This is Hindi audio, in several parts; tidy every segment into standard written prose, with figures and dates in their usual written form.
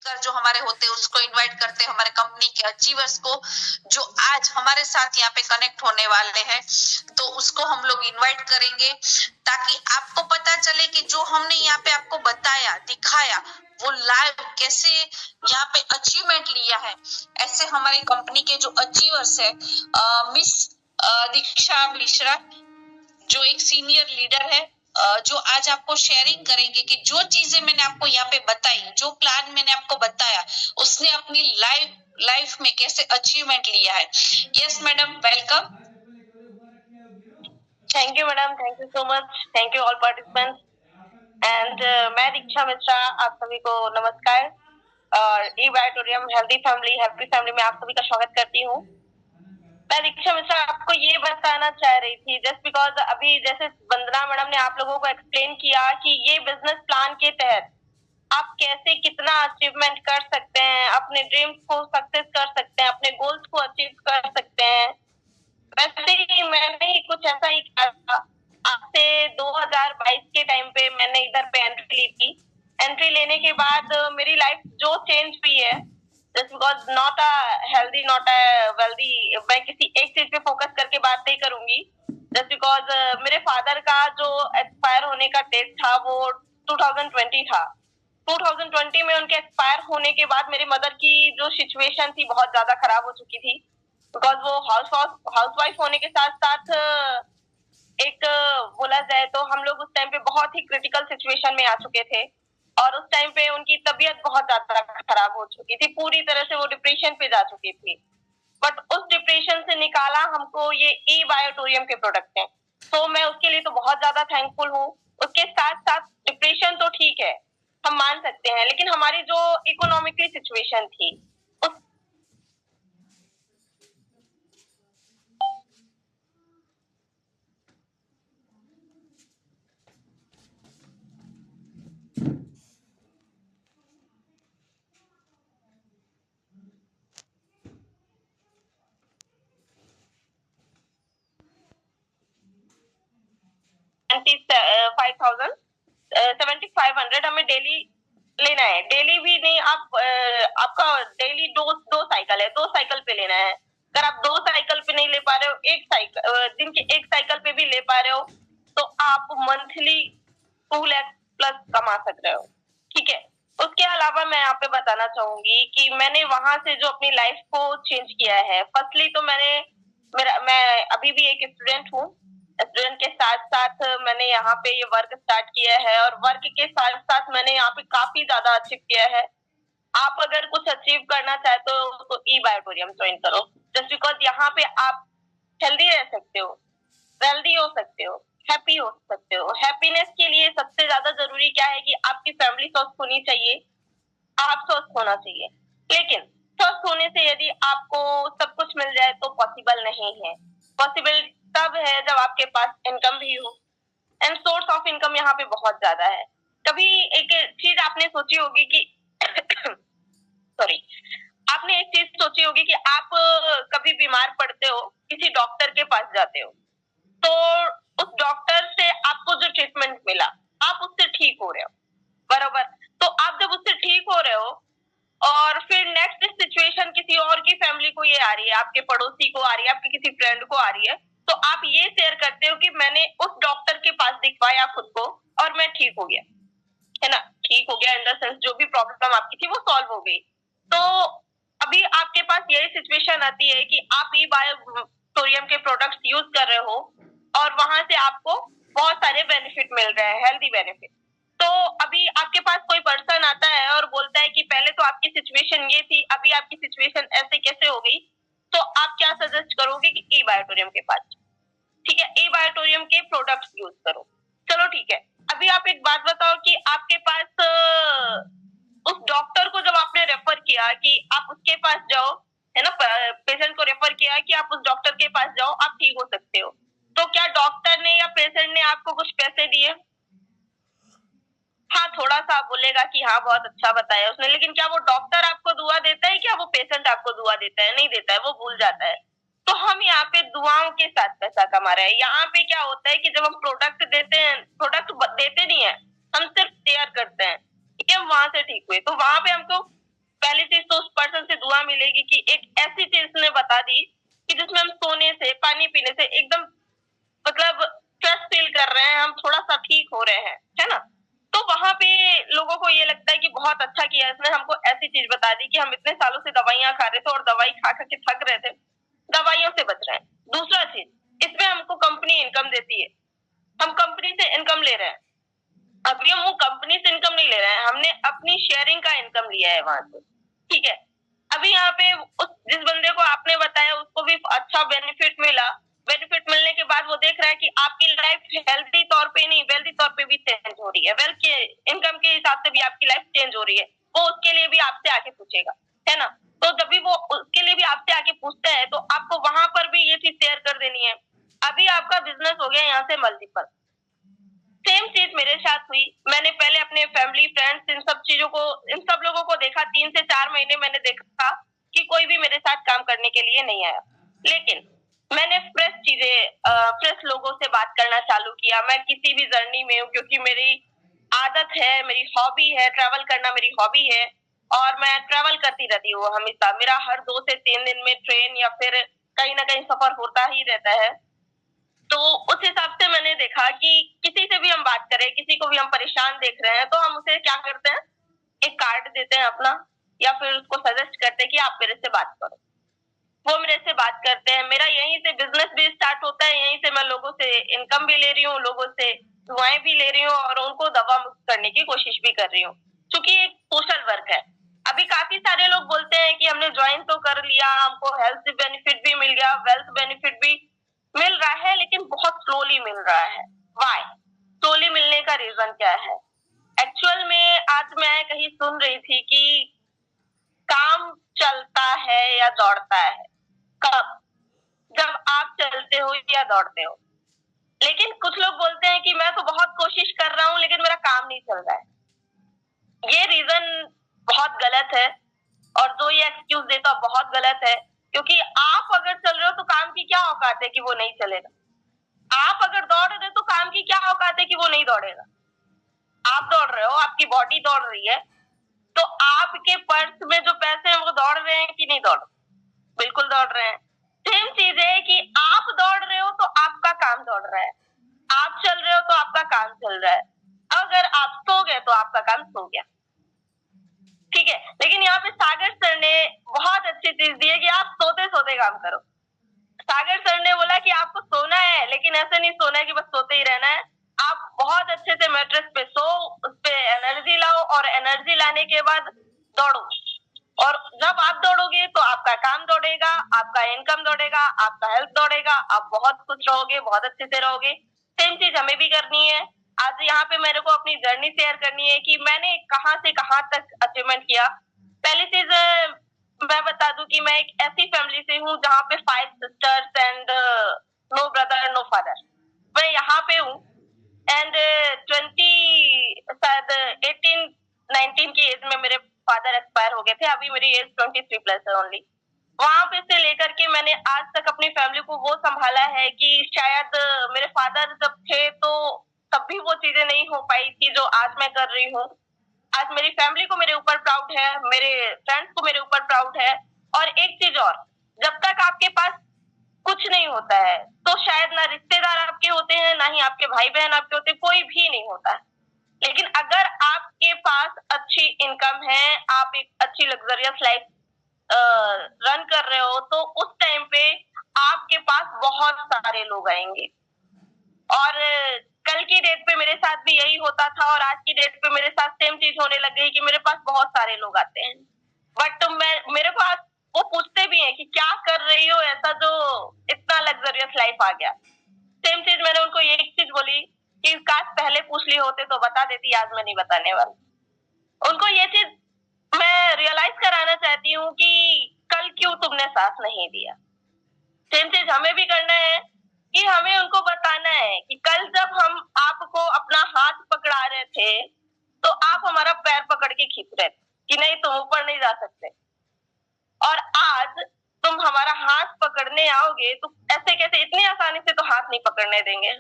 स्पीकर जो हमारे होते हैं उसको इनवाइट करते हैं, हमारे कंपनी के अचीवर्स को जो आज हमारे साथ यहाँ पे कनेक्ट होने वाले हैं, तो उसको हम लोग इनवाइट करेंगे ताकि आपको पता चले कि जो हमने यहाँ पे आपको बताया, दिखाया, वो लाइव कैसे यहाँ पे अचीवमेंट लिया है। ऐसे हमारे कंपनी के जो अचीवर्स है, मिस दीक्षा मिश्रा जो एक सीनियर लीडर है, जो आज आपको शेयरिंग करेंगे कि जो चीजें मैंने आपको यहाँ पे बताई, जो प्लान मैंने आपको बताया, उसने अपनी लाइफ में कैसे अचीवमेंट लिया है। Yes madam, welcome. Thank you madam, thank you so much, thank you all participants and मैं दीक्षा मिश्रा, आप सभी को नमस्कार और ई बायोटोरियम हेल्दी फैमिली हैप्पी फैमिली में आप सभी का स्वागत करती हूँ। मैं दीक्षा मिश्रा आपको ये बताना चाह रही थी जस्ट बिकॉज अभी जैसे वंदना मैडम ने आप लोगों को एक्सप्लेन किया कि ये बिजनेस प्लान के तहत आप कैसे कितना अचीवमेंट कर सकते हैं, अपने ड्रीम्स को सक्सेस कर सकते हैं, अपने गोल्स को अचीव कर सकते हैं। वैसे ही मैंने ही कुछ ऐसा ही किया था। आज से 2022 के टाइम पे मैंने इधर पे एंट्री ली थी। एंट्री लेने के बाद मेरी लाइफ जो चेंज हुई है, just because not a healthy not a wealthy, मैं किसी एक चीज पे फोकस करके बात नहीं करूंगी। जस्ट बिकॉज मेरे फादर का जो एक्सपायर होने का डेट था वो 2020 था। 2020 में उनके एक्सपायर होने के बाद मेरी मदर की जो सिचुएशन थी बहुत ज्यादा खराब हो चुकी थी, बिकॉज वो हाउसवाइफ होने के साथ साथ एक बोला जाए तो हम लोग उस टाइम पे बहुत ही क्रिटिकल सिचुएशन में आ चुके थे और उस टाइम पे उनकी तबीयत बहुत ज्यादा खराब हो चुकी थी, पूरी तरह से वो डिप्रेशन पे जा चुकी थी। बट उस डिप्रेशन से निकाला हमको ये ई बायोटोरियम के प्रोडक्ट हैं, तो मैं उसके लिए तो बहुत ज्यादा थैंकफुल हूँ। उसके साथ साथ डिप्रेशन तो ठीक है, हम मान सकते हैं, लेकिन हमारी जो इकोनॉमिकली सिचुएशन थी उस हमें डेली लेना है। डेली भी नहीं, आप आपका डेली दो साइकिल है, 2 साइकिल पे लेना है। अगर आप 2 साइकिल पे नहीं ले पा रहे हो, एक साइकिल दिन के एक साइकिल पे भी ले पा रहे हो, तो आप मंथली 2 लाख प्लस कमा सकते हो। ठीक है। उसके अलावा मैं यहाँ पे बताना चाहूंगी कि मैंने वहां से जो अपनी लाइफ को चेंज किया है, फर्स्टली तो मैं अभी भी एक स्टूडेंट हूँ। स्टूडेंट के साथ साथ मैंने यहाँ पे ये वर्क स्टार्ट किया है और वर्क के साथ साथ मैंने यहाँ पे काफी ज्यादा अचीव किया है। आप अगर कुछ अचीव करना चाहते हो तो ई बायोटोरियम ज्वाइन करो, जस्ट बिकॉज यहाँ पे आप हेल्दी रह सकते हो, वेल्दी हो सकते हो, हैप्पी हो सकते हो। हैप्पीनेस के लिए सबसे ज्यादा जरूरी क्या है कि आपकी फैमिली स्वस्थ होनी चाहिए, आप स्वस्थ होना चाहिए। लेकिन स्वस्थ होने से यदि आपको सब कुछ मिल जाए तो पॉसिबल नहीं है। पॉसिबल तब है जब आपके पास इनकम भी हो, एंड सोर्स ऑफ इनकम यहाँ पे बहुत ज्यादा है। कभी एक चीज आपने सोची होगी कि सॉरी, आपने एक चीज सोची होगी कि आप कभी बीमार पड़ते हो, किसी डॉक्टर के पास जाते हो, तो उस डॉक्टर से आपको जो ट्रीटमेंट मिला, आप उससे ठीक हो रहे हो, बराबर। तो आप जब उससे ठीक हो रहे हो और फिर नेक्स्ट सिचुएशन किसी और की फैमिली को ये आ रही है, आपके पड़ोसी को आ रही है, आपके किसी फ्रेंड को आ रही है, तो आप ये शेयर करते हो कि मैंने उस डॉक्टर के पास दिखवाया खुद को और मैं ठीक हो गया, है ना। ठीक हो गया इन द सेंस जो भी प्रॉब्लम आपकी थी वो सॉल्व हो गई। तो अभी आपके पास यही सिचुएशन आती है कि आप ई बायोटोरियम के प्रोडक्ट्स यूज कर रहे हो और वहां से आपको बहुत सारे बेनिफिट मिल रहे हैं, हेल्दी बेनिफिट। तो अभी आपके पास कोई पर्सन आता है और बोलता है कि पहले तो आपकी सिचुएशन ये थी, अभी आपकी सिचुएशन ऐसे कैसे हो गई, तो आप क्या सजेस्ट करोगे कि ई बायोटोरियम के पास, ठीक है, ई बायोटोरियम के प्रोडक्ट्स यूज करो। चलो ठीक है, अभी आप एक बात बताओ कि आपके पास उस डॉक्टर को जब आपने रेफर किया कि आप उसके पास जाओ, है ना, पेशेंट को रेफर किया कि आप उस डॉक्टर के पास जाओ, आप ठीक हो सकते हो, तो क्या डॉक्टर ने या पेशेंट ने आपको कुछ पैसे दिए? हाँ, थोड़ा सा बोलेगा कि हाँ बहुत अच्छा बताया उसने, लेकिन क्या वो डॉक्टर आपको दुआ देता है, क्या वो पेशेंट आपको दुआ देता है? नहीं देता है, वो भूल जाता है। तो हम यहाँ पे दुआओं के साथ पैसा कमा रहे हैं। यहाँ पे क्या होता है कि जब हम प्रोडक्ट देते हैं, प्रोडक्ट देते नहीं है, हम सिर्फ शेयर करते हैं कि हम वहां से ठीक हुए, तो वहां पे हमको जिंदगी की एक ऐसी चीज उसने बता दी कि जिसमें हम सोने से, पानी पीने से एकदम मतलब स्ट्रेस फील कर रहे हैं, हम थोड़ा सा ठीक हो रहे हैं, है ना। तो वहां पे लोगों को ये लगता है कि बहुत अच्छा किया इसने, हमको ऐसी चीज बता दी कि हम इतने सालों से दवाइयां खा रहे थे और दवाई खा खा के थक रहे थे, दवाइयों से बच रहे हैं। दूसरा चीज, इसमें हमको कंपनी इनकम देती है, हम कंपनी से इनकम ले रहे हैं। अभी हम वो कंपनी से इनकम नहीं ले रहे हैं, हमने अपनी शेयरिंग का इनकम लिया है वहां से, ठीक है। अभी यहाँ पे उस जिस बंदे को आपने बताया उसको भी अच्छा बेनिफिट मिला, बेनिफिट मिलने के बाद वो देख रहा है कि आपकी लाइफ हेल्थी तौर पे नहीं, वेल्थी तौर पे भी चेंज हो रही है, वेल्थ के इनकम के हिसाब से भी आपकी लाइफ चेंज हो रही है, वो उसके लिए भी आपसे आके पूछेगा, है ना। तो जब भी वो उसके लिए भी आपसे आके पूछता है तो आपको वहां पर भी ये चीज शेयर कर देनी है। अभी आपका बिजनेस हो गया यहाँ से मल्टीपल। सेम चीज मेरे साथ हुई, मैंने पहले अपने फैमिली फ्रेंड्स इन सब चीजों को, इन सब लोगों को देखा, 3 से 4 महीने मैंने देखा कि कोई भी मेरे साथ काम करने के लिए नहीं आया। लेकिन मैंने फ्रेश चीजें, फ्रेश लोगों से बात करना चालू किया। मैं किसी भी जर्नी में हूँ, क्योंकि मेरी आदत है, मेरी हॉबी है, ट्रैवल करना मेरी हॉबी है और मैं ट्रैवल करती रहती हूँ हमेशा। मेरा हर 2 से 3 दिन में ट्रेन या फिर कहीं ना कहीं सफर होता ही रहता है। तो उस हिसाब से मैंने देखा कि किसी से भी हम बात करें, किसी को भी हम परेशान देख रहे हैं तो हम उसे क्या करते हैं, एक कार्ड देते हैं अपना, या फिर उसको सजेस्ट करते हैं कि आप मेरे से बात करो। वो मेरे से बात करते हैं, मेरा यहीं से बिजनेस भी स्टार्ट होता है, यहीं से मैं लोगों से इनकम भी ले रही हूँ, लोगों से दुआएं भी ले रही हूँ और उनको दवा मुक्त करने की कोशिश भी कर रही हूँ, क्योंकि एक सोशल वर्क है। अभी काफी सारे लोग बोलते हैं कि हमने ज्वाइन तो कर लिया, हमको हेल्थ बेनिफिट भी मिल गया, वेल्थ बेनिफिट भी मिल रहा है, लेकिन बहुत स्लोली मिल रहा है। वाई स्लोली मिलने का रीजन क्या है? एक्चुअल में आज मैं कहीं सुन रही थी कि काम चलता है या दौड़ता है, कब? जब आप चलते हो या दौड़ते हो। लेकिन कुछ लोग बोलते हैं कि मैं तो बहुत कोशिश कर रहा हूं लेकिन मेरा काम नहीं चल रहा है। ये रीजन बहुत गलत है और जो ये एक्सक्यूज देता बहुत गलत है, क्योंकि आप अगर चल रहे हो तो काम की क्या औकात है कि वो नहीं चलेगा। आप अगर दौड़ रहे हो तो काम की क्या औकात है कि वो नहीं दौड़ेगा। आप दौड़ रहे हो, आपकी बॉडी दौड़ रही है, तो आपके पर्स में जो पैसे हैं वो दौड़ रहे हैं कि नहीं दौड़ रहे? बिल्कुल दौड़ रहे हैं। सेम चीज है कि आप दौड़ रहे हो तो आपका काम दौड़ रहा है, आप चल रहे हो तो आपका काम चल रहा है। अगर आप सो गए तो आपका काम सो गया, ठीक है। लेकिन यहाँ पे सागर सर ने बहुत अच्छी चीज दी है कि आप सोते सोते काम करो। सागर सर ने बोला कि आपको सोना है, लेकिन ऐसे नहीं सोना है कि बस सोते ही रहना है। आप बहुत अच्छे से मैट्रेस पे सो, उस पे एनर्जी लाओ और एनर्जी लाने के बाद दौड़ो। और जब आप दौड़ोगे तो आपका काम दौड़ेगा, आपका इनकम दौड़ेगा, आपका हेल्थ दौड़ेगा, आप बहुत खुश रहोगे, बहुत अच्छे से रहोगे। सेम चीज हमें भी करनी है। आज यहाँ पे मेरे को अपनी जर्नी शेयर करनी है कि मैंने कहाँ से कहाँ तक अचीवमेंट किया। पहली चीज मैं बता दूं कि मैं एक ऐसी फैमिली से हूँ जहाँ पे 5 sisters and no brother no father. मैं यहाँ पे हूँ एंड 20 शायद 18-19 की एज में मेरे फादर एक्सपायर हो गए थे। अभी मेरी एज 23 प्लस है ओनली। वहां पे से लेकर के मैंने आज तक अपनी फैमिली को वो संभाला है कि शायद मेरे फादर जब थे तो तब भी वो चीजें नहीं हो पाई थी जो आज मैं कर रही हूँ। आज मेरी फैमिली को मेरे ऊपर प्राउड है, मेरे फ्रेंड्स को मेरे ऊपर प्राउड है। और एक चीज और, जब तक आपके पास कुछ नहीं होता है तो शायद ना रिश्तेदार आपके होते हैं, ना ही आपके भाई बहन आपके होते हैं, कोई भी नहीं होता है। लेकिन अगर आपके पास अच्छी इनकम है, आप एक अच्छी लग्जरियस लाइफ रन कर रहे हो, तो उस टाइम पे आपके पास बहुत सारे लोग आएंगे। और कल की डेट पे मेरे साथ भी यही होता था और आज की डेट पे मेरे साथ सेम चीज होने लग गई कि मेरे पास बहुत सारे लोग आते हैं, बट मेरे को आज वो पूछते भी हैं कि क्या कर रही हो ऐसा जो इतना लग्जरियस लाइफ आ गया। सेम चीज मैंने उनको ये एक चीज बोली कि काश पहले पूछ लिए होते तो बता देती, आज मैं नहीं बताने वाली। उनको ये चीज मैं रियलाइज कराना चाहती हूँ कि कल क्यों तुमने साथ नहीं दिया। सेम चीज हमें भी करना है कि हमें उनको बताना है कि कल जब हम आपको अपना हाथ पकड़ा रहे थे तो आप हमारा पैर पकड़ के खींच रहे थे कि नहीं तुम ऊपर नहीं जा सकते, और आज तुम हमारा हाथ पकड़ने आओगे तो ऐसे कैसे, इतनी आसानी से तो हाथ नहीं पकड़ने देंगे।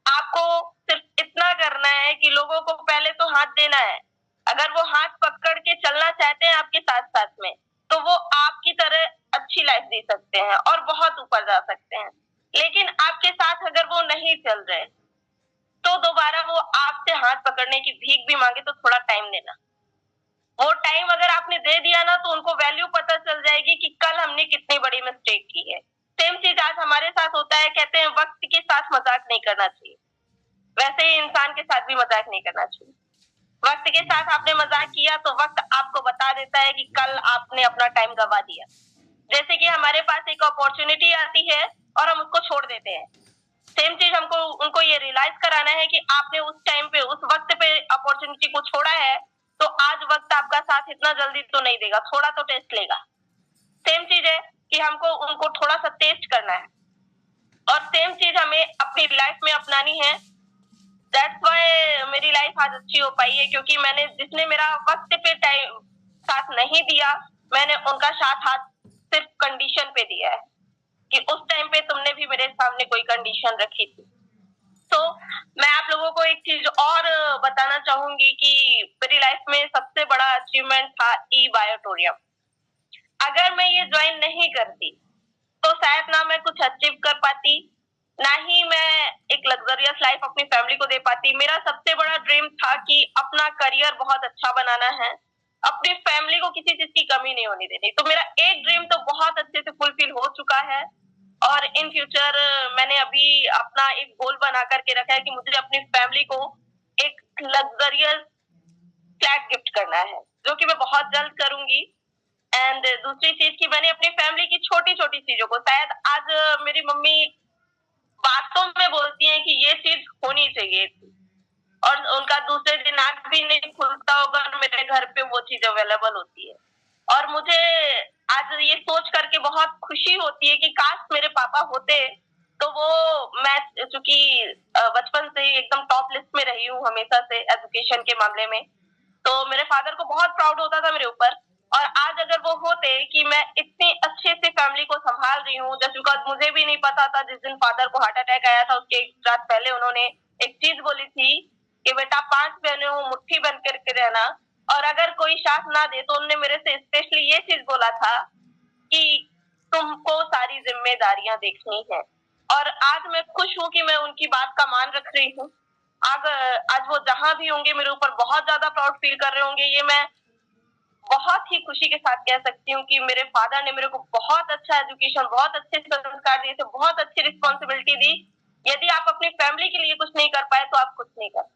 आपको सिर्फ इतना करना है कि लोगों को पहले तो हाथ देना है। अगर वो हाथ पकड़ के चलना चाहते हैं आपके साथ साथ में, तो वो आपकी जी सकते हैं और बहुत ऊपर जा सकते हैं। लेकिन आपके साथ अगर वो नहीं चल रहे तो दोबारा वो आपसे हाथ पकड़ने की भीख भी मांगे तो थोड़ा टाइम देना। वो टाइम अगर आपने दे दिया ना तो उनको वैल्यू पता चल जाएगी कि कल हमने कितनी बड़ी मिस्टेक की है। सेम चीज आज हमारे साथ होता है, कहते हैं वक्त के साथ मजाक नहीं करना चाहिए, वैसे ही इंसान के साथ भी मजाक नहीं करना चाहिए। वक्त के साथ आपने मजाक किया तो वक्त आपको बता देता है कि कल आपने अपना टाइम गवा दिया। जैसे कि हमारे पास एक अपॉर्चुनिटी आती है और हम उसको छोड़ देते हैं। सेम चीज हमको उनको ये रियलाइज कराना है कि आपने उस टाइम पे उस वक्त पे अपॉर्चुनिटी को छोड़ा है तो आज वक्त आपका साथ इतना जल्दी तो नहीं देगा, थोड़ा तो टेस्ट लेगा। सेम चीज है कि हमको उनको थोड़ा सा टेस्ट करना है और सेम चीज हमें अपनी लाइफ में अपनानी है। दैट्स व्हाई मेरी लाइफ आज अच्छी हो पाई है, क्योंकि मैंने जिसने मेरा वक्त पे टाइम साथ नहीं दिया मैंने उनका साथ सिर्फ कंडीशन पे दिया है कि उस टाइम पे तुमने भी मेरे सामने कोई कंडीशन रखी थी। तो मैं आप लोगों को एक चीज और बताना चाहूंगी कि मेरी लाइफ में सबसे बड़ा अचीवमेंट था ई-बायोटोरियम। अगर मैं ये ज्वाइन नहीं करती तो शायद ना मैं कुछ अचीव कर पाती, ना ही मैं एक लग्जरियस लाइफ अपनी फैमिली को दे पाती। मेरा सबसे बड़ा ड्रीम था कि अपना करियर बहुत अच्छा बनाना है, अपनी फैमिली को किसी चीज की कमी नहीं होने देनी। तो मेरा एक ड्रीम तो बहुत अच्छे से फुलफिल हो चुका है और इन फ्यूचर मैंने अभी अपना एक गोल बना करके रखा है कि मुझे अपनी फैमिली को एक लग्जरियस फ्लैट गिफ्ट करना है, जो कि मैं बहुत जल्द करूंगी। एंड दूसरी चीज की मैंने अपनी फैमिली की छोटी छोटी चीजों को, शायद आज मेरी मम्मी बातों में बोलती हैं कि ये चीज होनी चाहिए और उनका दूसरे दिन आंख भी नहीं खुलता होगा और मेरे घर पे वो चीज अवेलेबल होती है। और मुझे आज ये सोच करके बहुत खुशी होती है कि काश मेरे पापा होते तो वो, मैं चूंकि बचपन से ही एकदम टॉप लिस्ट में रही हूँ हमेशा से एजुकेशन के मामले में, तो मेरे फादर को बहुत प्राउड होता था मेरे ऊपर। और आज अगर वो होते कि मैं इतनी अच्छे से फैमिली को संभाल रही हूँ, जैसे बिकॉज मुझे भी नहीं पता था, जिस दिन फादर को हार्ट अटैक आया था उसके एक रात पहले उन्होंने एक चीज बोली थी कि बेटा 5 बहनें हो, मुट्ठी बन करके रहना, और अगर कोई साथ ना दे तो उन्होंने मेरे से स्पेशली ये चीज बोला था कि तुमको सारी जिम्मेदारियां देखनी है। और आज मैं खुश हूँ कि मैं उनकी बात का मान रख रही हूँ। आज वो जहां भी होंगे मेरे ऊपर बहुत ज्यादा प्राउड फील कर रहे होंगे। ये मैं बहुत ही खुशी के साथ कह सकती हूँ कि मेरे फादर ने मेरे को बहुत अच्छा एजुकेशन, बहुत अच्छे संस्कार दिए थे, बहुत अच्छी रिस्पॉन्सिबिलिटी दी। यदि आप अपनी फैमिली के लिए कुछ नहीं कर पाए तो आप कुछ नहीं कर।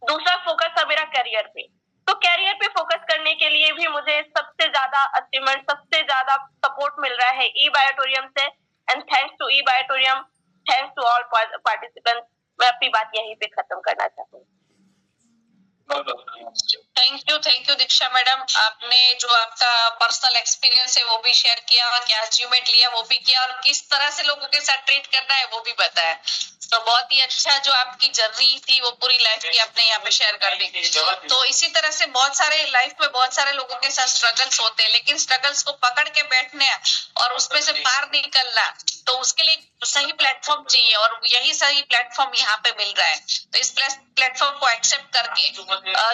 दूसरा फोकस था मेरा करियर पे, तो करियर पे फोकस करने के लिए भी मुझे सबसे ज्यादा अचीवमेंट, सबसे ज्यादा सपोर्ट मिल रहा है ई-बायोटोरियम से। एंड थैंक्स टू ई-बायोटोरियम, थैंक्स टू ऑल पार्टिसिपेंट्स। मैं अपनी बात यहीं पे खत्म करना चाहती हूँ। थैंक यू दीक्षा मैडम, आपने जो आपका पर्सनल एक्सपीरियंस है वो भी शेयर किया और क्या अचीवमेंट लिया वो भी किया और किस तरह से लोगों के साथ ट्रीट करना है वो भी बताया। तो बहुत ही अच्छा जो आपकी जर्नी थी वो पूरी लाइफ की आपने यहाँ पे शेयर कर दी। तो इसी तरह से बहुत सारे लाइफ में बहुत सारे लोगों के साथ स्ट्रगल्स होते हैं, लेकिन स्ट्रगल्स को पकड़ के बैठने और उसमें से पार निकलना, तो उसके लिए सही प्लेटफॉर्म चाहिए और यही सही प्लेटफॉर्म यहाँ पे मिल रहा है। तो इस प्लेटफॉर्म को एक्सेप्ट करके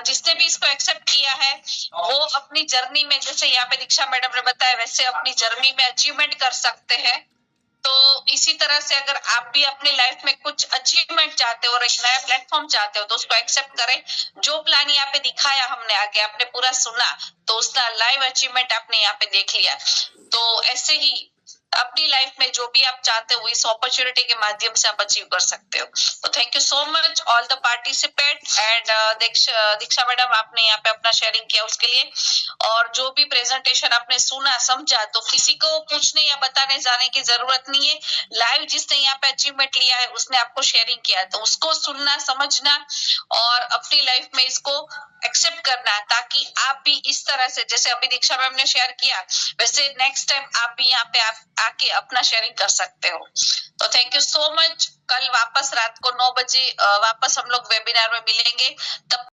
जिसने भी इसको एक्सेप्ट किया है वो अपनी जर्नी में, जैसे यहाँ पे दीक्षा मैडम ने बताया, वैसे अपनी जर्नी में अचीवमेंट कर सकते हैं। तो इसी तरह से अगर आप भी अपनी लाइफ में कुछ अचीवमेंट चाहते हो और एक नया प्लेटफॉर्म चाहते हो तो उसको एक्सेप्ट करें। जो प्लान यहाँ पे दिखाया हमने आगे, आपने पूरा सुना तो उसका लाइव अचीवमेंट आपने यहाँ पे देख लिया। तो ऐसे ही अपनी लाइफ में जो भी आप चाहते हो इस अपॉर्चुनिटी के माध्यम से आप अचीव कर सकते हो। तो thank you so much all the participant and Diksha madam, आपने यहाँ पे अपना शेयरिंग किया उसके लिए। और जो भी प्रेजेंटेशन आपने सुना समझा, तो किसी को पूछने या बताने जाने की जरूरत नहीं है। लाइव जिसने यहाँ पे अचीवमेंट लिया है उसने आपको शेयरिंग किया, तो उसको सुनना, समझना और अपनी लाइफ में इसको एक्सेप्ट करना, ताकि आप भी इस तरह से जैसे अभी दीक्षा मैम ने शेयर किया वैसे नेक्स्ट टाइम आप भी यहाँ पे आके अपना शेयरिंग कर सकते हो। तो थैंक यू सो मच। कल वापस रात को 9 बजे वापस हम लोग वेबिनार में मिलेंगे। तब